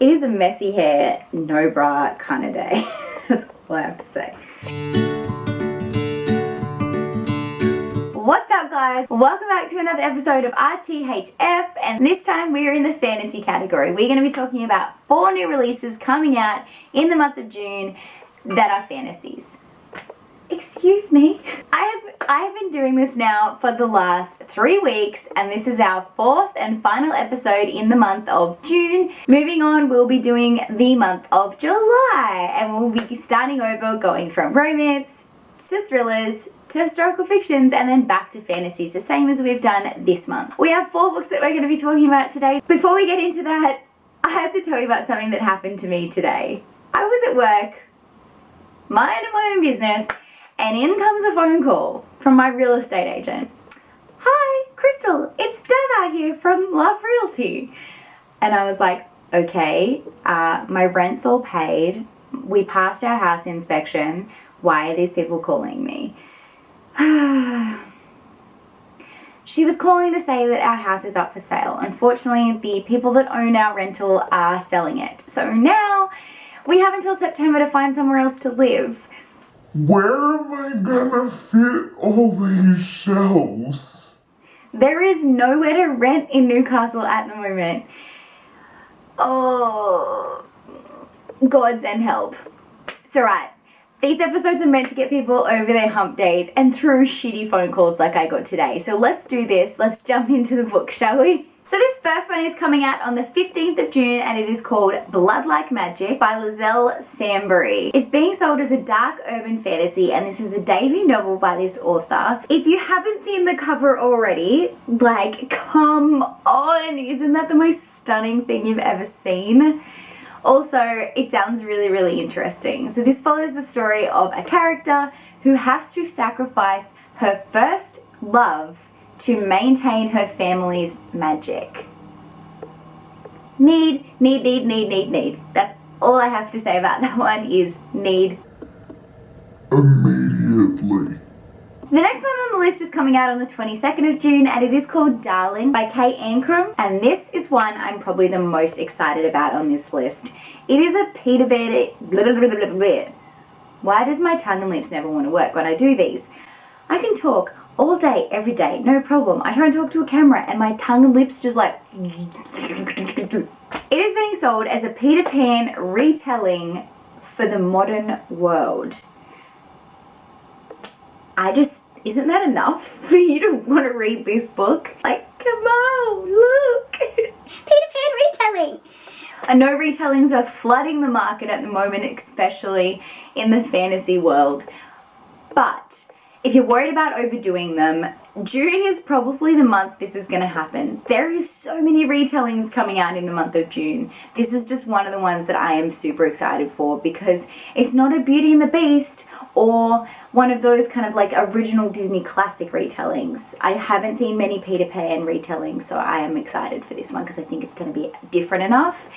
It is a messy hair, no bra kind of day. That's all I have to say. What's up guys? Welcome back to another episode of Rthf, and this time we're in the fantasy category. We're going to be talking about 4 new releases coming out in the month of June that are fantasies. Excuse me. I have been doing this now for the last 3 weeks, and this is our 4th and final episode in the month of June. Moving on, we'll be doing the month of July, and we'll be starting over, going from romance to thrillers to historical fictions and then back to fantasies, the same as we've done this month. We have 4 books that we're going to be talking about today. Before we get into that, I have to tell you about something that happened to me today. I was at work, minding my own business, and in comes a phone call from my real estate agent. Hi, Krystal, it's Dada here from Rthf. And I was like, okay, my rent's all paid. We passed our house inspection. Why are these people calling me? She was calling to say that our house is up for sale. Unfortunately, the people that own our rental are selling it. So now we have until September to find somewhere else to live. Where am I gonna fit all these shelves? There is nowhere to rent in Newcastle at the moment. Oh, God send help. It's alright. These episodes are meant to get people over their hump days and through shitty phone calls like I got today. So let's do this. Let's jump into the book, shall we? So this first one is coming out on the 15th of June, and it is called Blood Like Magic by Lizelle Sambury. It's being sold as a dark urban fantasy, and this is the debut novel by this author. If you haven't seen the cover already, like, come on, isn't that the most stunning thing you've ever seen? Also, it sounds really, really interesting. So this follows the story of a character who has to sacrifice her first love to maintain her family's magic. Need. That's all I have to say about that one is need. Immediately. The next one on the list is coming out on the 22nd of June, and it is called Darling by Kate Ancrum, and this is one I'm probably the most excited about on this list. It is a Peter Pan. Why does my tongue and lips never want to work when I do these? I can talk all day, every day, no problem. I try and talk to a camera and my tongue and lips just like... It is being sold as a Peter Pan retelling for the modern world. Isn't that enough for you to want to read this book? Like, come on, look! Peter Pan retelling! I know retellings are flooding the market at the moment, especially in the fantasy world, but if you're worried about overdoing them, June is probably the month this is going to happen. There is so many retellings coming out in the month of June. This is just one of the ones that I am super excited for because it's not a Beauty and the Beast or one of those kind of like original Disney classic retellings. I haven't seen many Peter Pan retellings, so I am excited for this one because I think it's going to be different enough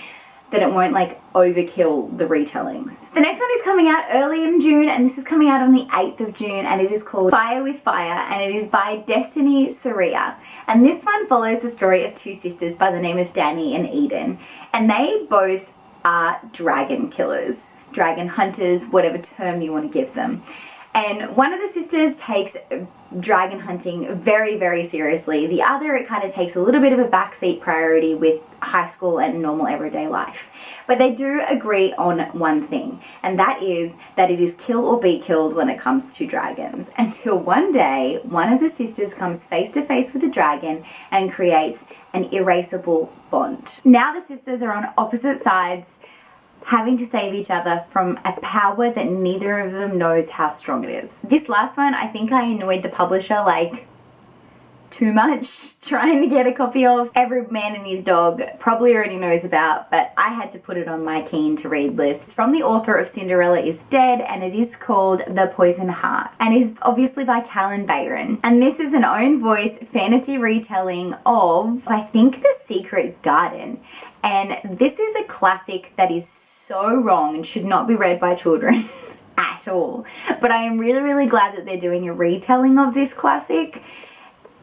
that it won't like overkill the retellings. The next one is coming out early in June, and this is coming out on the 8th of June, and it is called Fire with Fire, and it is by Destiny Saria. And this one follows the story of 2 sisters by the name of Danny and Eden, and they both are dragon killers, dragon hunters, whatever term you want to give them. And one of the sisters takes dragon hunting very, very seriously. The other, it kind of takes a little bit of a backseat priority with high school and normal everyday life. But they do agree on one thing, and that is that it is kill or be killed when it comes to dragons. Until one day, one of the sisters comes face to face with a dragon and creates an irreplaceable bond. Now the sisters are on opposite sides, having to save each other from a power that neither of them knows how strong it is. This last one, I think I annoyed the publisher like too much trying to get a copy of. Every man and his dog probably already knows about, but I had to put it on my keen to read list. It's from the author of Cinderella is Dead, and it is called The Poison Heart, and is obviously by Callan Bayron. And this is an own voice fantasy retelling of, I think, The Secret Garden. And this is a classic that is so wrong and should not be read by children at all. But I am really, really glad that they're doing a retelling of this classic.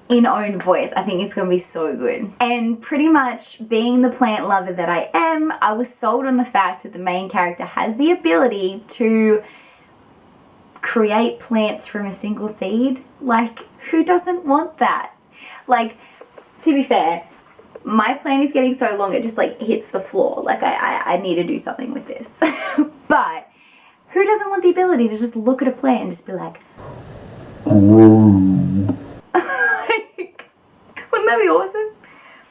in own voice. I think it's gonna be so good. And pretty much being the plant lover that I am, I was sold on the fact that the main character has the ability to create plants from a single seed. Like, who doesn't want that? Like, to be fair, my plant is getting so long it just like hits the floor. Like I need to do something with this. But who doesn't want the ability to just look at a plant and just be like, grow. wouldn't that be awesome?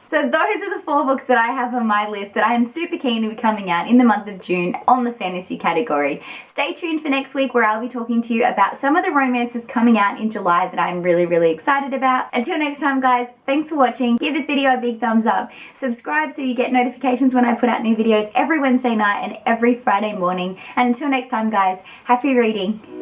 So those are the 4 books that I have on my list that I am super keen to be coming out in the month of June on the fantasy category. Stay tuned for next week where I'll be talking to you about some of the romances coming out in July that I'm really excited about. Until next time guys, thanks for watching. Give this video a big thumbs up. Subscribe so you get notifications when I put out new videos every Wednesday night and every Friday morning. And until next time guys, happy reading.